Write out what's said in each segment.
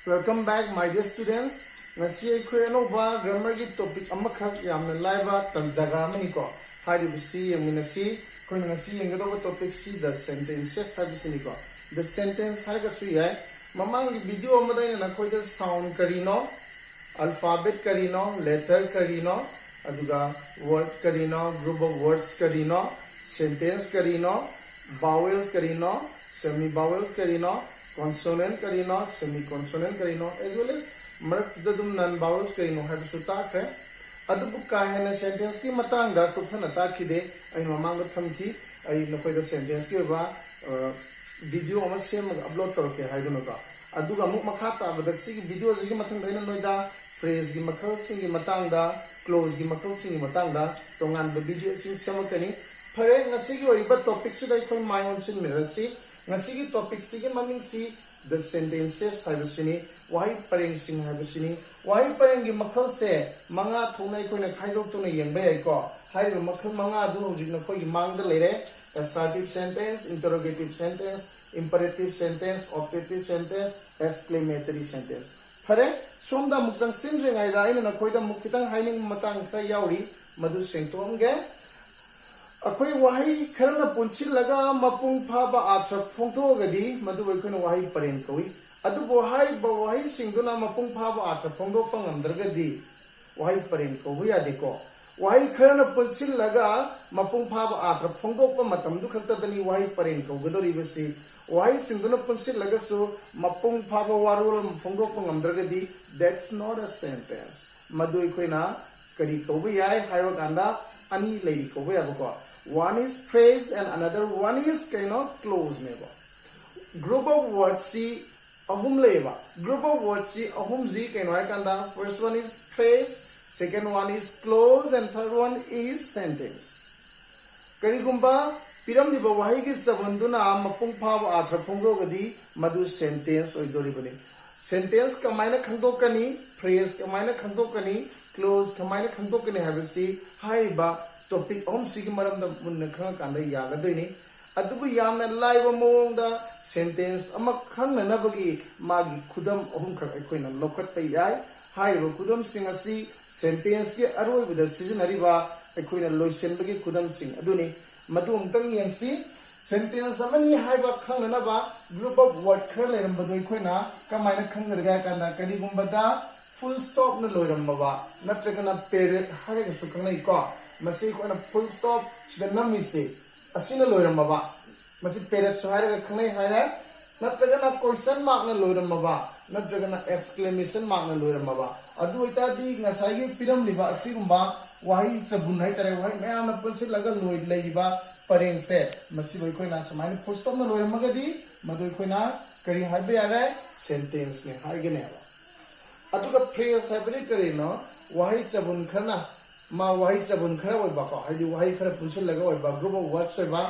Welcome back, my dear students. Ngasi akhoi anova grammar ki topic amakhak yamna laiba tanjaga amani ko haribisi yaminasi khoi ngasi yengado topic si the sentences habisini ko the sentence haga su yai mamang video amada na khoi da sound karino alphabet karino letter karino aduga word karino group of words karino sentence karino vowels karino semi vowels karino consonant karino semi consonant karino as well as मरदम नन vowels करिनो है सुता है अदुबु काहेना sentence की मतंगा कुथना ताकिदे आई ममांग थमथि आई नखोय द सेंटेंस के बा वीडियो अमा सेम अपलोड करके हाइगनो का अदुगा मुक मखा ताबदा सिगी वीडियो जिगी मथंग दैना नोइदा फ्रेज की मखल सिंगी मतंगा क्लोज की मखल सिंगी मतंगा तोंगान ब वीडियो सिंग सेमकनी फरे ngasi gi oriba topic si dai khoi mai on sin mirasi ngasi gi topic si gi maming si the sentences habisini wahi pareng sing habisini wahi pareng gi makhal se manga thunai koina khaidok tuna yengba yai ko hairu makhal manga du hojik na koi mang da lere assertive sentence interrogative sentence imperative sentence optative sentence exclamatory sentence phare somda muksang sin rengai da ina na koi da mukitang haining matang kha yauri madu sengtom ge अखोई वाही खरना पुंसिल लगा मपुंग फाबा आथ्र फोंथोगदी मदु वैखन वाही परेन कवि अदु वाही वाही सिंगुना मपुंग फाबा आथ्र फोंदो पंगमदरगदी वाही परेन कवि यादिको वाही खरना पुंसिल लगा मपुंग फाबा आथ्र फोंदो मतम दु खतदनी वाही परेन कवगदोरिबसी वाही सिंगुना पुंसिल लगसु मपुंग फाबा वारोल फोंदो पंगमदरगदी दैट्स नॉट अ सेंटेंस मदु वैखना करी कवि याय हायवा कांदा ani lady कवि याबको one is phrase and another one is close neba group of words si ahum leba group of words si ahum ji kanda first one is phrase second one is close and third one is sentence karigumba piram diba wahi ki sabanduna mapung phab athra phongdo gadi madu sentence oidoribani sentence kamaina khangdokani phrase kamaina khangdokani close kamaina khangdokani habisi haiba topic om sigi maram da munna khang kanda yagadoi adugu yamna laiba mongda sentence ama khangna nabagi magi khudam ahum khak akoina lokat pai yai haiba khudam sing asi sentence ke aroi bida seasonary ba akoina loisen bagi khudam sing aduni madum tang yangsi sentence amani haiba khangna na ba group of word khar leram badoi khoina kamaina khangna ga kana kani gumbada full stop na loiram ba natragana period haiga su khangna ko masi ko na full stop sida nami se asina loiram ba masi period so haiga khanai haira natragana question mark na loiram ba natragana exclamation mark na loiram ba adu ita di ngasai gi piram liba asigumba wahi sabun hai tare wahi me amna pulse laga loi leiba pareng se masi boi koina samai full stop na loiram ga di madoi koina kari haibe yare sentence ne haige ne adu ka phrase haibali kare no wahi sabun khana ma wahi sabun khara oi ba ko haji wahi khara pusul laga oi ba group of words oi ba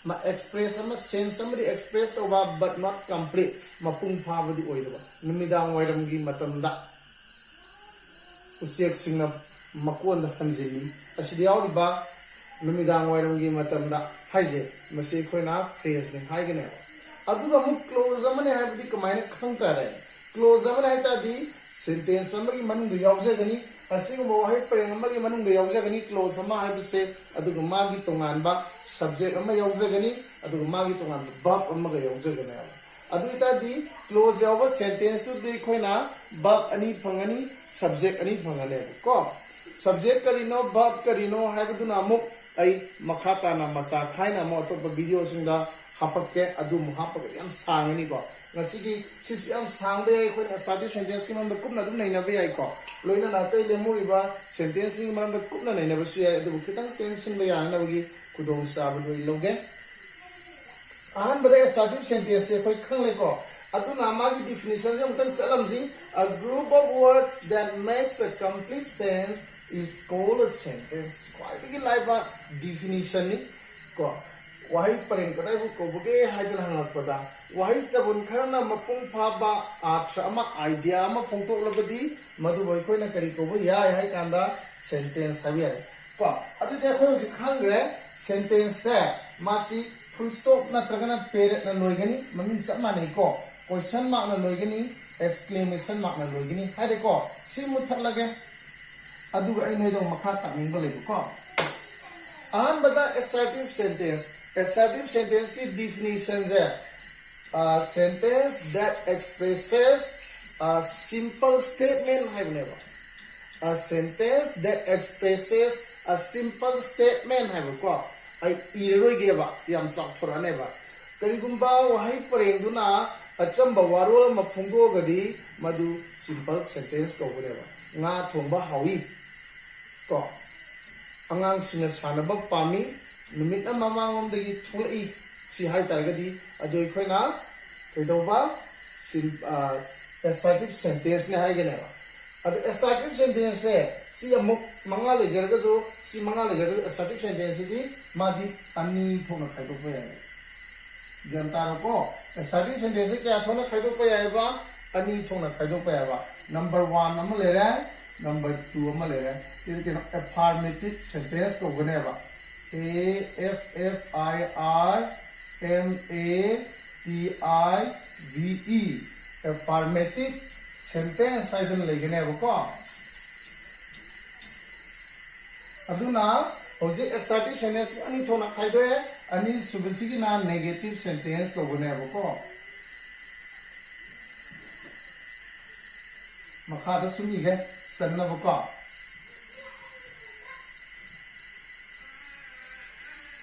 ma express ama sense somebody express to ba but not complete ma pung pha badi oi ba numidang wairam gi matam da usiak singna makon da hanjeli asidi yauri ba numidang wairam gi matam da haije masi khoina phrase ne haige ne adu ga mu close amane habdi kamaina khang ta re close amane haita di sentence amagi manung du yawse gani asigumba wahi pareng amagi manung du yawse gani close ama habise aduga magi tongan ba subject ama yawse gani aduga magi tongan verb amaga yawse gani adu ita di close yawa sentence tu di khoina verb ani phangani subject ani phangale ko subject karino verb karino habuduna amuk ai makhata na masa khaina mo to video singda hapakke adu muhapak yam sangani ko ngasigi sisu yam sangbe ai khoi asadi sentence ki man kupna dum nei na be ai ko loina na tai le muriba sentence ni man kupna nei na ba su ai adu kitang tension be ya na gi kudong sa bu doi loge ahan bada asadi sentence khoi khang le ko adu na ma gi definition jam tan salam ji a group of words that makes a complete sense is called a sentence quite gi laiba definition ni ko wahi pareng kadai bu ko buge haidal hangat pada wahi sabun kharna mapung phaba athra ama idea ama phongtok labadi madu boi khoi na kari ko bu ya hai kanda sentence habi ko adu de khoi khangre sentence se masi full stop na tragana period na loigani manin sama nei ko question mark na loigani exclamation mark na loigini hai de ko si muthat lage adu ai nei dong makha taking ba legu ko ahan bada assertive sentence ki definition hai a sentence that expresses a simple statement hai never a sentence that expresses a simple statement hai ko ai iroi ge ba yam chak thora ne ba karigumba wahai parengduna achamba warol mapfungo gadi madu simple sentence ko bure ba nga thongba hawi ko angang singa sanaba pami numit na mamangom dagi thulai si hai targadi adoi khoina kedoba assertive sentence ne hai gele ba adu assertive sentence se si amuk mangale jerga jo si mangale jerga assertive sentence di madi ani thona khai do pa ya जनता को assertive sentence क्या थोड़ा खाइदो पे आएगा अनि थोड़ा खाइदो पे आएगा number 1 हम ले रहे हैं नंबर 2 हम ले रहे हैं ये क्या affirmative sentence को बनेगा affirmative affirmative sentence साइडन लेके ने वो अदुना होजे assertive sentence अनि थोड़ा खाइदो है अनि सुबसी की ना negative sentence को बने वो मखा तो सुनी है सन्ना वो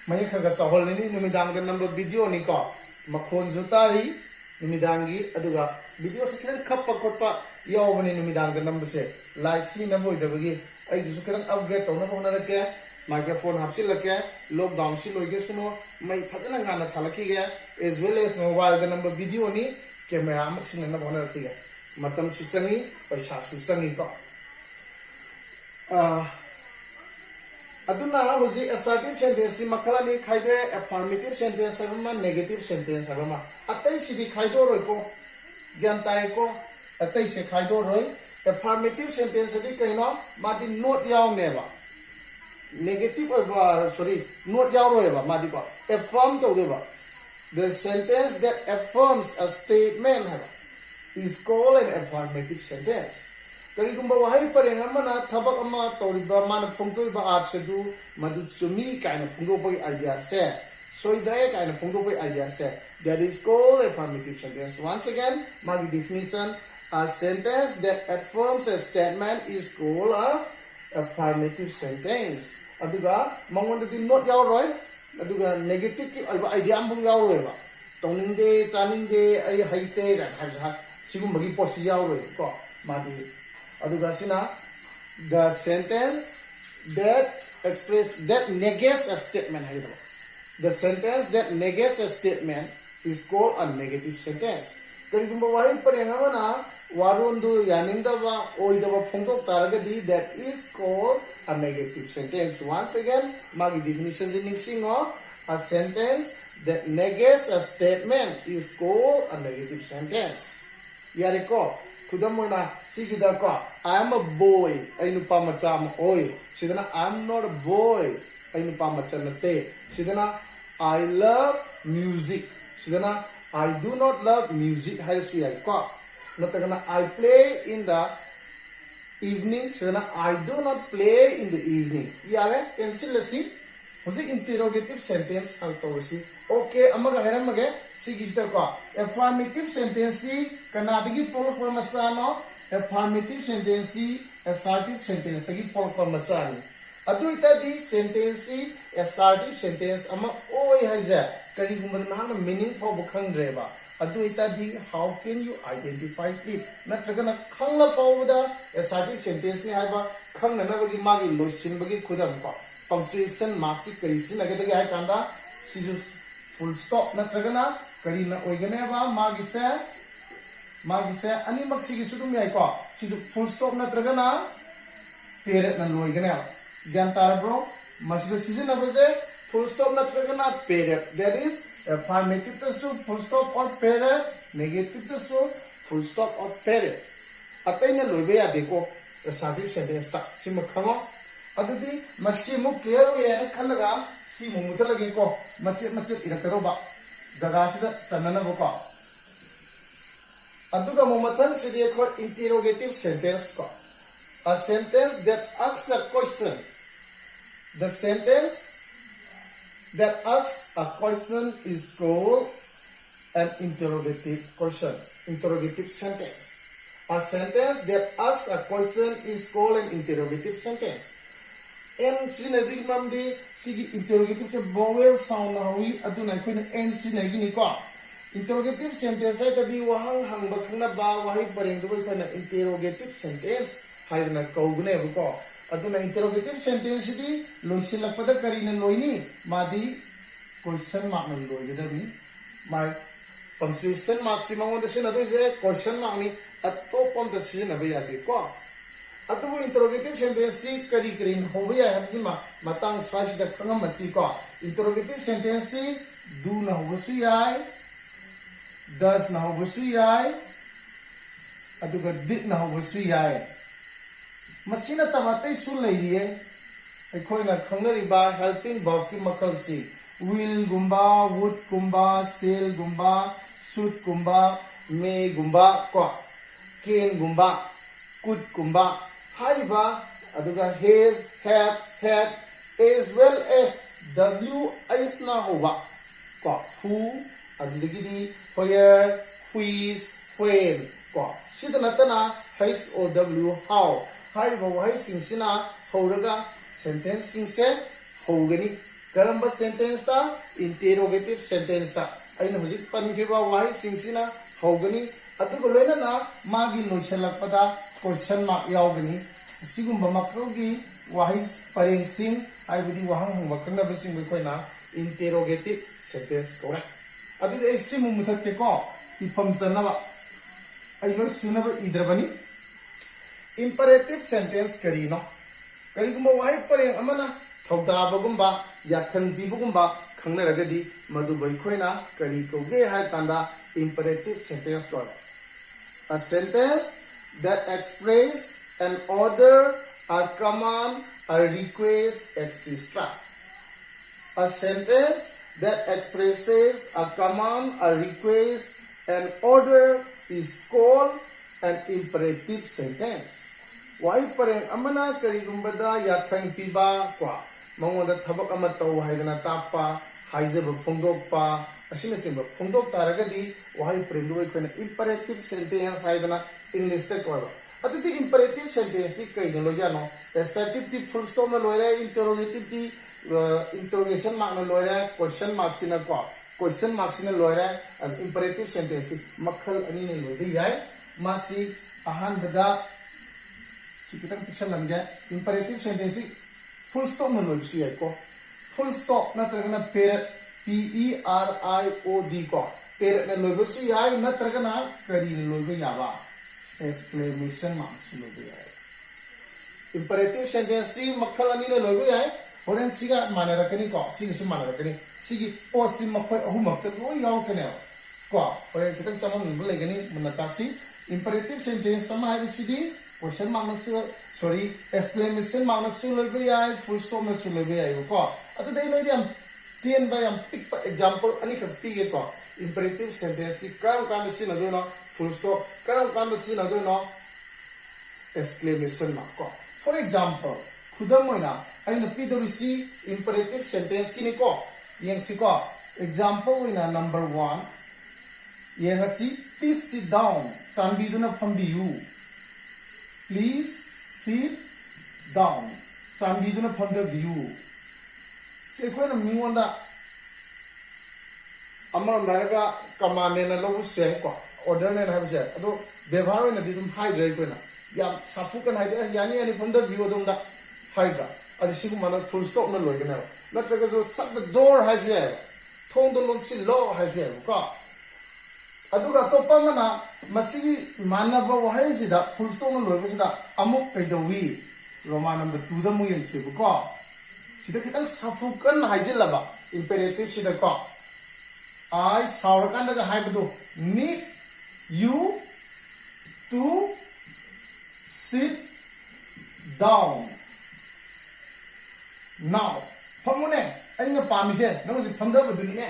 मैं खगा सवाल नहीं निमिदांग के नंबर वीडियो निको मखोन जुतारी निमिदांगी अदुगा वीडियो से किरण खप पकोटपा यावबने निमिदांग के नंबर से लाइक सी नंबर इधरगी आई जो किरण अपग्रेड तो ना होना रखे माइक्रोफोन हापसी लगे लॉकडाउन से लोगे सुनो मैं फजना गाना थालकी गया एज वेल एज मोबाइल का नंबर वीडियो नी कैमरा में सिंह ना होना रखी गया मतम सुसंगी पैसा सुसंगी को अदुना होजी assertive sentence मखला ने खाइदे affirmative sentence अगमा negative sentence अगमा अतई सिदी खाइदो रोय को ज्ञानताय को अतई से खाइदो रोय affirmative sentence दी कहिनो मादी नोट याव नेबा negative sorry note yaw ba madi ko affirm to deba the sentence that affirms a statement is called an affirmative sentence kari gumba wahai pareng amana thabak ama toriba man phongtoi ba art se du madu chumi kaina phongdo bai idea se soidai kaina phongdo bai idea se that is called affirmative sentence once again madi definition a sentence that affirms a statement is called a affirmative sentence aduga mangonda di note yaw roy aduga negative ki idea ambu yaw roy ba toningde chaningde ai haite ga ha sigum bagi posi yaw roy ko madi aduga sina the sentence that negates a statement hai the sentence that negates a statement is called a negative sentence kari gumba wahai parengana warundu yanindaba oidaba phongdok taragadi that is called a negative sentence once again magi definition jinixingo a sentence that negates a statement is called a negative sentence yareko kudamona sigida ko I am a boy ainu pamacha am oi sidana I am not a boy ainu pamacha nate sidana I love music sidana I do not love music hai suyai ko natagana I play in the evening sidana I do not play in the evening yare ensilasi hoje interrogative sentence ang tawsi okay amaga heramage sigista ko affirmative sentence kanadigi pol masano affirmative sentence assertive sentence tagi pol masani adu itadi sentence assertive sentence ama oi haja kari gumban mahana meaning for bukhang dreba adu itadi how can you identify it natragana khangna pawda assertive sentence ni haiba khangna na bagi magi losin bagi khudam ko punctuation marks kari sin agada ga kanda siju full stop natragana kari na oigane ba magi se ani maksi gi sudum yai ko siju full stop natragana period na loigane gyan bro masida season abaje full stop natragana period that is affirmative to full stop or period negative to full stop or period ataina loibe ya deko assertive sentence ta sim khamo adudi masimu clear we ya khalaga simu mutalagi ko machet ira karo ba jaga sida chanana bo ko Aduga momatan si dia called interrogative sentence ko. A sentence that asks a question. The sentence that asks a question is called an interrogative question. Interrogative sentence. A sentence that asks a question is called an interrogative sentence. N sinadig mamdi sigi interrogative ke vowel sound hawi aduna koina N sinagi ni ko. Interrogative sentence ay kadi wahang hangba khangna ba wahi pareng do koina interrogative sentence haidna kaugune ko. Aduna interrogative sentence di loisilakpada karina loini madi question mark na loigadabi my punctuation mark si mangon da sina do je question mark ni atopam da sina ba yagi ko. Atu interrogative sentence si kari karin hoya hajima matang swash da kangam masi ko. Interrogative sentence si do na hosu yai, does na hosu yai, aduga did na hosu yai. Masina tamatay su layriye aikoina khangnariba helping verb ki makal si will gumba, would gumba, sail gumba, should gumba, may gumba ko, can gumba, could gumba. Haiba aduga has, have, had, as well as w is na hoba ko who adugidi where, which, when ko sida natana has or w how. Haiba wahai singsina horaga sentence singse hogani karamba sentence ta interrogative sentence ta aina hujik pankiba wahai singsina hogani atugo loina na magi loisalakpada question mark yaugani sigumba makrogi wahai pareng sing aibudi wahang hangba kangna besing koina interrogative sentence ko adu ei simu muthakke ko ifam sanaba aiba sunaba idrabani. Imperative sentence karino karigumba wahi pareng amana thawdabagumba yathang bibugumba khangnaragadi madubai khoina kari koge hai tanda imperative sentence ko. A sentence that expresses an order, a command, a request, etc. A sentence that expresses a command, a request, an order is called an imperative sentence. Why pareng amana karigumbada yathang piba kwa mangoda thabak ama tau haidana tapa haizeba phongdokpa asina simba phongdok taragadi why pareng do koina imperative sentence haidana English te ko ati imperative sentence di kai no jano assertive di full stop na loira interrogative di interrogation mark na loira question mark sina ko question mark sina loira imperative sentence di makhal ani ne loi yai masi ahan bada kita picture langa imperative sentence full stop na loi si ko full stop na tragana period p e r i o d ko period na loi si ai na tragana kari loi yaba exclamation mark loi ai imperative sentence si makhal ani ne loi ai horen siga mana rakani ko siga su mana rakani sigi o si makhoi ahumak ta loi yaw kane ko horen kita sama ngi legani manatasi imperative sentence sama hai sidi question mark na sorry exclamation mark na loi ai full stop na loi ai ko atu dei noi diam tien ba yam pick example ani ka pige ko imperative sentence ki kam si na do no full stop kam si na do no exclamation mark ko. For example khudam moina aina pidori si imperative sentence ki ni ko yang si ko example ina number 1 yang si please sit down chanbiduna phambiyu. Please sit down. Chanbiduna phambiyu. Se koina mingonda amar naraga command na lobu se ko order na ha se ado bevhar na didum hai jai koina ya safu kan hai yani ani phambiyu dum da hai ga adi sigu mana full stop na loi gana na traga jo shut the door hai se thong do lon si lo hai se ko aduga topa ngana masigi manaba wahai sida full stop na loi sida amuk kaidawi Roman number 2 da mu yen se ko sida kitang safukan haijilaba imperative sida ko I saurakan daga haibdu need you to sit down now phamune aina pamise namu phamda baduni ne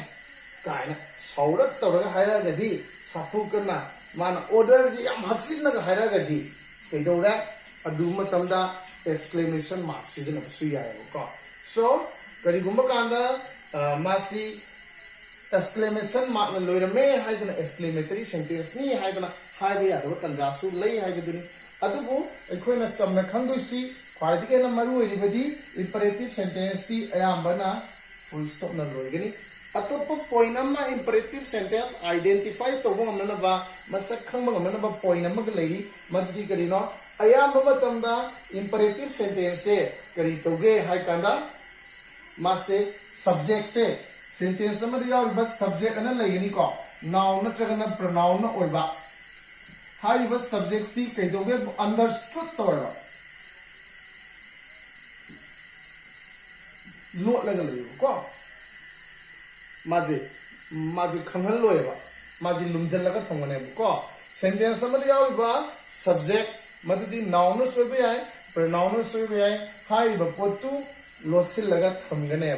kaina saurak tawraga hairagadi safukan na मान order जी याम हक्सिन नग हायरा गदी कइदौरा अदु मतमदा exclamation mark season Basu यायबको सो करिगुम्बा कांदा मासी exclamation mark na loirame haiduna exclamatory sentence ni haiduna haibe yadaba tanjasu lei haibaduni adubu aikhoina chamna khangdoisi khwaidike na maru oiribadi imperative sentence ti ayambana full stop na loigani atopa point amma imperative sentence identify tobo ngamna ba masak khangba ngamna ba point amma lei maddi karino ayamba matamda imperative sentence se kari toge haikanda mase subject se sentence sama dia bas subject ana laigani ko noun natragana pronoun na oiba hai bas subject si kaidoge understood torba lo laga layo ko maji khangal loiba maji lumjal laga thongane ko sentence sama dia ba subject madudi noun na soiba yai pronoun na soiba yai hai ba potu losil laga thongane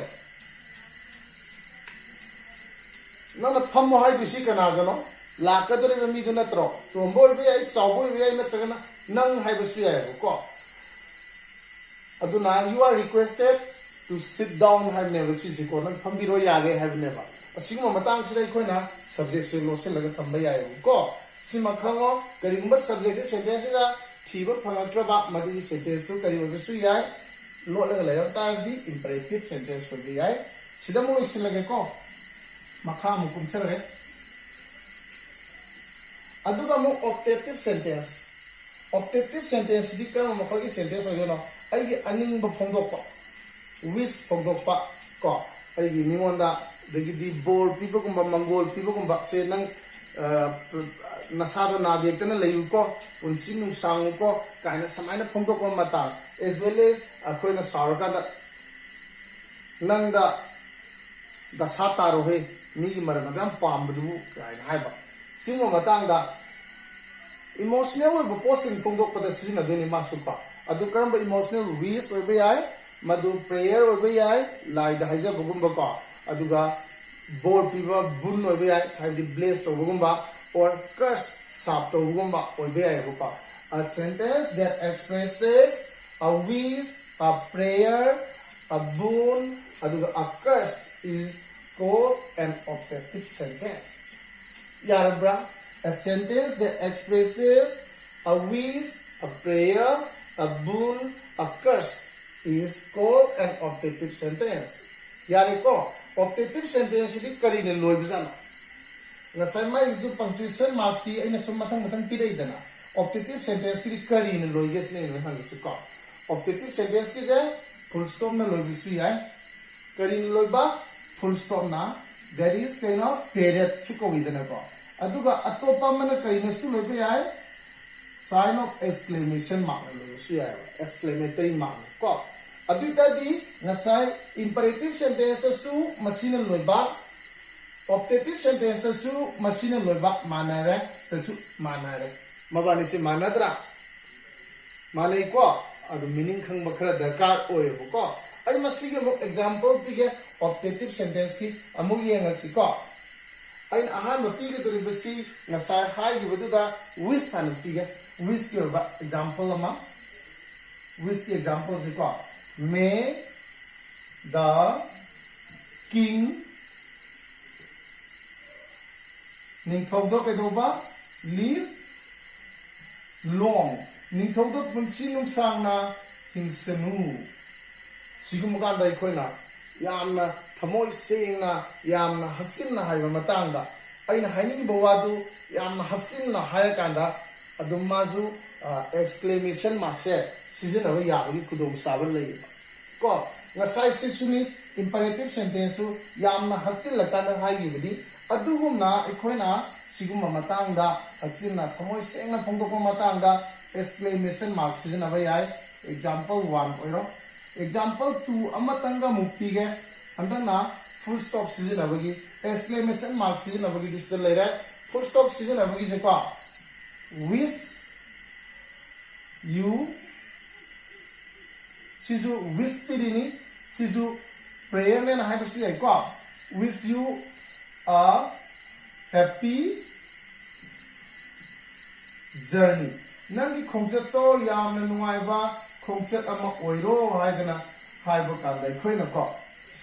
नन फम हाई बिसी कना गनो लाकदरे मी दु नत्रो तोंबो बे आई सावबो बे आई नत्रगना नंग high बिसी आई को अदुना you are requested to sit down हाई ने बिसी को नन फम बिरो यागे हाई नेबा असिगम मतांग सिदai खोना सब्जेक्ट से लोसे लगा थंबा याय को सिमा खंगो करिगुम्बा सब्जेक्ट सेंटेंस गा थीबो फंगत्रबा मदि सेंटेंस तो करिबो बिसु याय लो लगा लय तादि इंपरेटिव सेंटेंस हो याय सिदमो इसिन लगे को makha mu kumsare aduga mu optative sentence di kama makagi sentence oyo no ai aning ba phongdokpa wish phongdokpa ko ai gi nimonda degi di bor people kumba mangol people kumba se nang nasado na biekna leyu ko unsi nu sang ko kaina samaina phongdokpa mata as well as akoina sarka da nangda da sataro he मीगी मरम गम पामबदु Kine हाइबा सिंगो मतंगदा emotional ओब possessing फोंदोकपदा सिजिना दोनि मासुपा अदु करम emotional wish ओबे याय मदु prayer ओबे याय लाइद हाइजा बगुम्बा को अदुगा बोर पीबा बुन ओबे याय हाइदि ब्लेस ओबगुम्बा और कर्स साप ओबगुम्बा ओबे याय बका a sentence that expresses a wish, a prayer, a boon, aduga a curse is called an optative sentence. Yarabra, a sentence that expresses a wish, a prayer, a boon, a curse is called an optative sentence. Yariko, optative sentence is kari ne loy bizana. Ngasai mai isu punctuation marks si ay nasum matang piday dana. Optative sentence ki kari ne loy ges ne hang isu ko. Optative sentence ki je full stop na loy bisu yai. Kari ne loy ba full stop na there is kind of period chuko idana ko aduga atopa mana kaina stu lobe yai sign of exclamation mark lo su yai exclamatory mark ko aduta di ngasai imperative sentence to su machine loiba optative sentence to su machine loiba manare to su manare mabani se manadra malai ko adu meaning khang bakhra darkar oye ko ai masige mo example pige optative sentence ki amug yenga si ko ai ahan mo pige to ribasi ngasai hai gi bodu da wish san pige wish ki ba example ama wish ki example si ko may the king ning thogdo ke do ba live long ning thogdo punsi num sang na hingsanu सिगुमकान दा इखोइना यामना थमोय सेंगना यामना हक्सिनना हाइबा मतंगदा अइना हाइनिंग बवादु यामना हक्सिनना हायकांदा अदुमाजु exclamation mark से सिजनबा याबगी खुदों साबल लई को ngasai sisuni imperative sentence यामना हक्सिन लकांदा हाइगिबदी अदुगुमना इखोइना सिगुमा मतंगदा हक्सिनना थमोय सेंगना फोंदोको मतंगदा exclamation mark सिजनबा याय example 1 ओइरो example 2 amatanga mukti ge andana full stop season abagi exclamation mark season abagi display laira full stop season abagi je pa wish you sizu wish pirini sizu prayer ne na hai basi ai ko wish you a happy journey nangi khongset to yamna nungai ba khongset ama oiro haidana haiba kanda khoina ko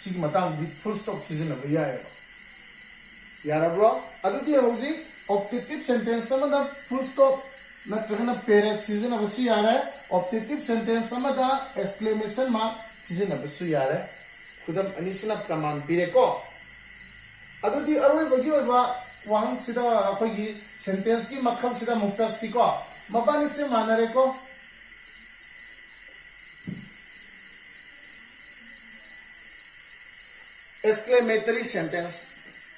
sig matang di full stop season ba yae yarabro adudi hoji optative sentence samada full stop natragana period season ba su yare optative sentence samada exclamation mark season ba su yare kudam anisina praman pire ko adudi aroi bagi oiba wang sida akogi sentence ki makham sida muksa siko mabani se manare ko exclamatory sentence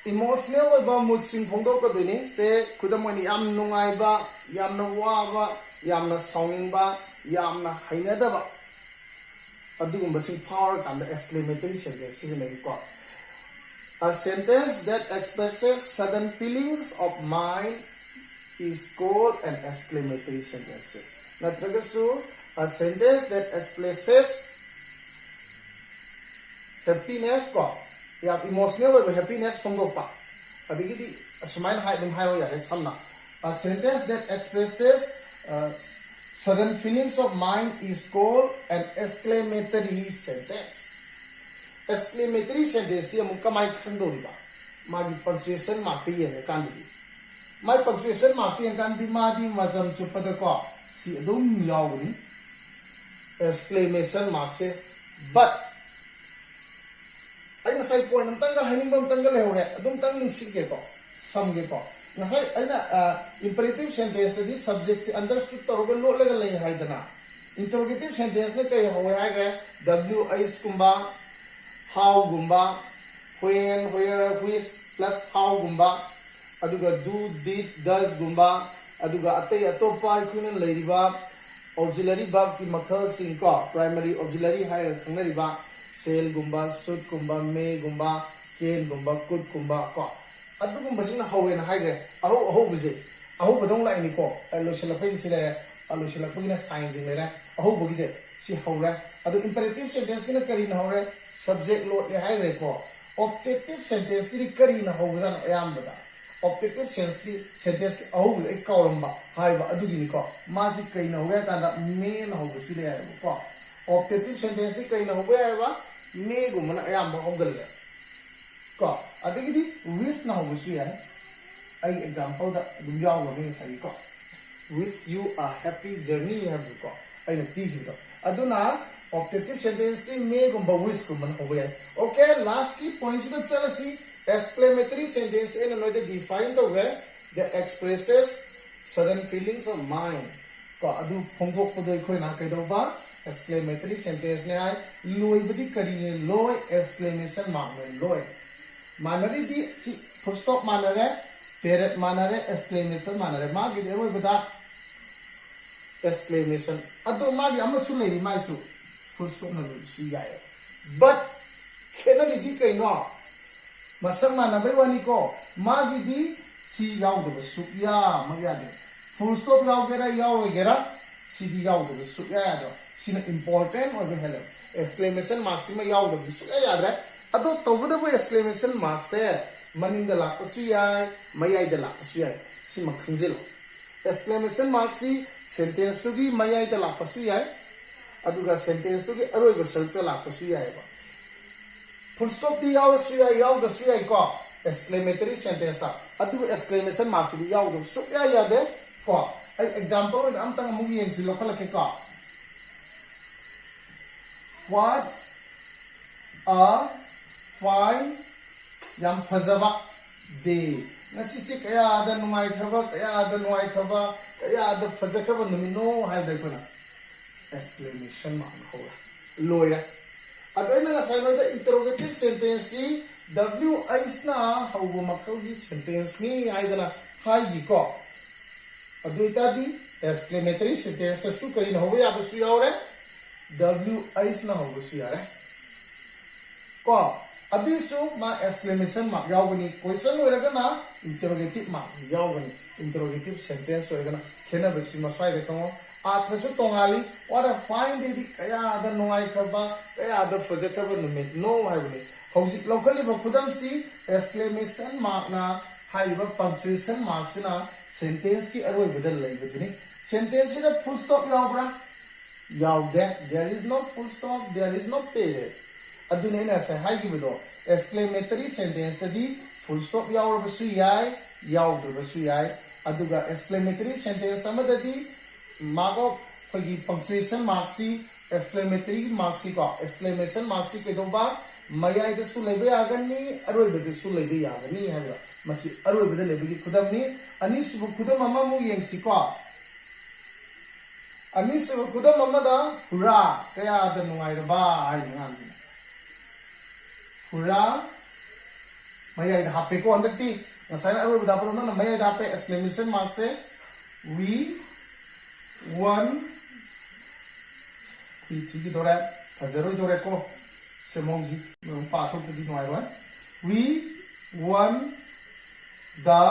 emotional oiba mood sing phongdo ko dini se kudamoni yam nungai ba yamna wa ba yamna sounding ba yamna hainada ba adugumba sing power and the exclamatory sentence is ko a sentence that expresses sudden feelings of mind is called an exclamatory sentence. Natragasu a sentence that expresses happiness ko ya emotional or happiness pongdo pa adigidi asmain hai dum hai ya samna a sentence that expresses sudden feelings of mind is called an exclamatory sentence. Exclamatory sentence dia muka mai khandori ba magi punctuation mark ti ne kan di mai punctuation mark ti kan di ma di mazam chupada ko si dum yaw ni exclamation mark se but ai nasai point ang tanggal haning bang tanggal he adum tang ning sig ge ko sam ge ko nasai ai na imperative sentence di subject se understood to ro lo le le hai dana interrogative sentence ne kai ho hai ge ws kumba how gumba when where which plus how gumba aduga do did does gumba aduga atai atopa ikuna leiriba auxiliary verb ki makhal sing ko primary auxiliary hai khangnariba sel gumba should gumba may gumba can gumba could gumba ko adugumba sing na hawen hai ge aho buje aho bodong lai ni ko alo shala pai sile alo shala pai na sign jing le ra aho bogi je si hawra adu imperative sentence ki na kari na hawra subject lo le hai re ko optative sentence ki kari na hawra ayam bada optative sentence ki aho le kaulamba hai ba adu gi ni ko ma ji kai na hawra ta da me na hawra si le ko optative sentence ki kai na hawra ba me gu mana ayam ba hawgal le ko adigi di wish na hawra si ya ai example da dum yaw lo ni sai ko wish you a happy journey have ko ai na pi hi do aduna optative sentence me gumba wish gumba hoya okay last key points that salasi exclamatory sentence in another define the way that expresses sudden feelings of mind ko adu phongok podoi khoi na kai do ba exclamatory sentence ne ai loi badi kari ne loi exclamation mark ne loi manari di si full stop manare period manare exclamation manare ma gi de bada exclamation adu ma gi amasu lei mai su full stop na si ya but kenali di kai no masang mana bai wani ko ma gi di si yaw do su ya ma ya de full stop yaw gera si di yaw do su ya do sina important or the hello exclamation mark si ma yaw do su ya ra adu to bu bo exclamation mark se maning da la su ya mayai da la su ya si ma khunjelo exclamation mark si sentence to gi mayai da la su ya aduga sentence to gi aroi ba sal to la su ya ba full stop di yaw da su ya ko exclamatory sentence ta adu exclamation mark di yaw do su ya de ko ai example am tang mu yen si lokal ke ko what a fine yam phajaba day ngasi se kaya da numai thaba kaya da phajakaba numino hai da ko na exclamation mark ho loira adai na sai da interrogative sentence w is na how makau di sentence ni ai da na hai gi ko adui ta di exclamatory sentence su kari na ho ya bu su yaure w is na ho bu su ya ko adisu ma exclamation mark yawgani question oiragana interrogative mark yawgani interrogative sentence oiragana khena besi ma sai rekamo athasu tongali what a fine day kaya da noai khaba kaya da phajekaba numit no haibani hojik lokali ba khudam si exclamation mark na haiba punctuation mark sina sentence की अरोई बदल लई बदनी sentence का full stop यावब्रा यावदे there is no full stop there is no period अदुने ना से high की बदो exclamatory sentence तदी full stop यावर बसु याय यावदे बसु याय अदुगा exclamatory sentence अमददी mark of फगी punctuation mark C exclamatory mark सी का exclamation mark सी के दो बार मयाई दसु लेबे आगनी अरोई बदसु लेबे आगनी है मसी अरोई बदल लेबे की खुदम नी अनिसु खुदम अम्मा मु येंसी को अनिसु खुदम अम्मा दा हुरा कया द नुंगाई बा आई नगाम हुरा मयाई दा हापे को अंदती नसाई अरोई बदा पर ना मयाई दा पे exclamation mark से we won ठीक दोरे हजारों जोरे को सेमोंजी पाठों के दिन आए we won the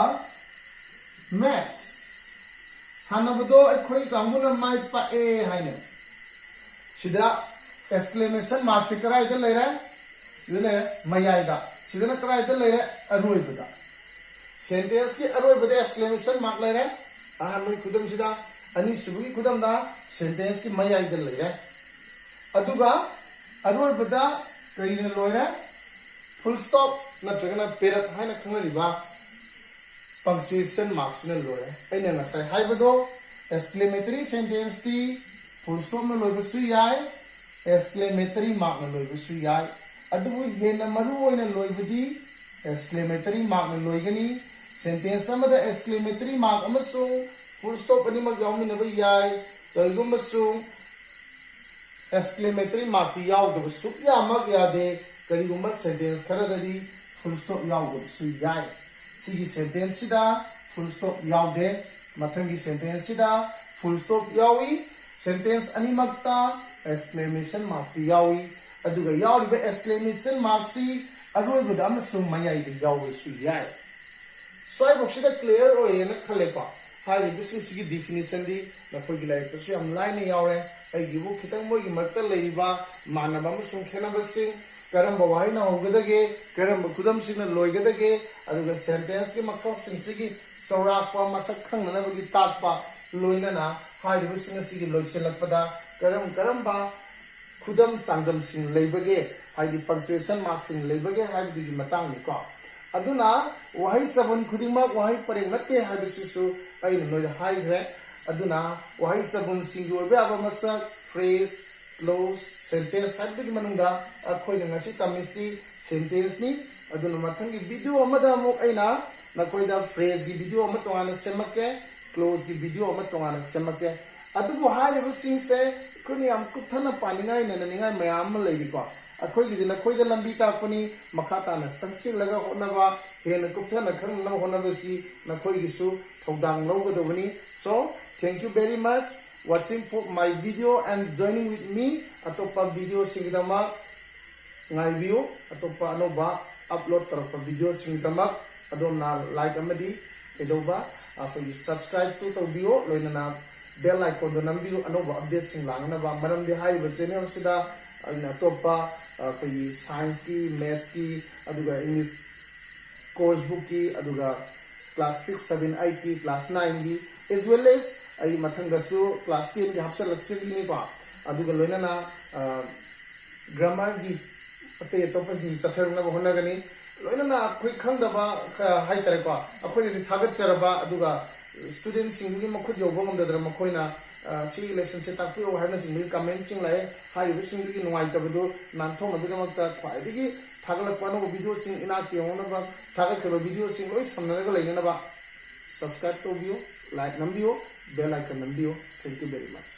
match सानबदो अखोई कांगुना माइ पाए हाइने सिदा exclamation mark से कराई दे ले रहा है मयाइदा सिदा न कराई दे ले रहा है अरोई बदा sentence की अरोई बदे exclamation mark ले रहा है आलोई खुदम सिदा अनि सुबुगी खुदम दा sentence की मयाई दे ले रहा है अदुगा अरोई बदा कई ने लोय रहा full stop नत्रगना पेरत हाइना खंगरिबा punctuation marks ने लोय रहा है नसाई हाई बदो exclamatory sentence ती full stop में लोय बसु याय exclamatory mark में लोय बसु याय अदुबु हेना मरु ओइना लोय बदी exclamatory mark में लोय Ghani sentence अमदा exclamatory mark अमसु full stop अनि मग यावमिनबा याय कइगुमसु exclamatory mark ती यावदब सुक्या मग यादे करिगुम sentence खरददी full stop यावदब सु याय सिगी sentence सिदा full stop यावदे मथंगी sentence सिदा full stop यावी sentence अनि मगता exclamation mark ती यावी अदुगा यावदब exclamation mark सी अरोइबद अमसु मयाइद यावै सु याय स्वाइ बक्सिदा clear ओयेन खलेपा हाई बिसिंग सिगी definition दी नखोगी लाइक तो हम लाइन यावरे अगिबु खितंग मोगी मरता लेबा मानबा अमसुं खेनबसिंग करम बवाई ना होगदगे करम खुदम सिंह लोयगदगे अदुगा सेंटेंस के मखौ सिंह सिगी सौराकपा मसक खंगनबगी ताकपा लोइनना हाइबु सिंह सिगी लोइसेलपदा करम बा खुदम चांगदम सिंह लेबगे हाइदि पंक्चुएशन मार्क सिंह लेबगे हाइबुगी मतंग निको अदुना वहाई सबन खुदिमा वहाई परेंग नते हाइबसिसु अइन नोय हाइग्रे अदुना वहाई सबन सिंह ओबे आबा मसक फ्रेज क्लोज सेंटेंस हाइबुगी मनुंगा अखोय नंगासी तमिसी सेंटेंस नि अदुना मथंगी वीडियो अमदा अमु अइना नखोयदा फ्रेज की वीडियो अम तोंगाना सेमके क्लोज की वीडियो अम तोंगाना सेमके अदुबु हाइबु सिंह से कुनि हम कुथना पानिंगाय नननिंगाय मयाम लेबिको अखोयगी नखोयदा लंबी ताकनी मखाताना संसिल लगा होनबा हेन कुथना खंगना होनबसी नखोयगिसु थौदांग लौगदबनी सो thank you very much watching for my video and joining with me atopa video singdama ngai view atopa anoba upload tarapa video singdama adona like amadi edoba apoi subscribe to video loinana bell icon do nambiu anoba update sing langna ba maram de hai ba channel sida atopa apoi science ki maths ki aduga english course book ki aduga class 6 7 8 की class 9 की as well as आई मथंगसु class 10 की हफ्सा लक्ष्य की पा अदुगा लोइना grammar की अते तोपसि चथरना होनगनी लोइना अखोय खंगदबा हाय तरेको अखोय नि थागत चरबा अदुगा student सिंग की मखुद योबो गमदद्र मखोयना सी लेसन से ताकपियो हायना सिंग कमेंट सिंग लाए हाय बिसिंग की नुवाई तबदो नानथों नबदमक्ता ख्वाइदगी थागलक पानो वीडियो सिंग इना केवनबा थागत के वीडियो सिंग लोइ समनरगा लेनबा सब्सक्राइब तो बियो like नंबियो बेल आइकन नंबियो थैंक यू वेरी मच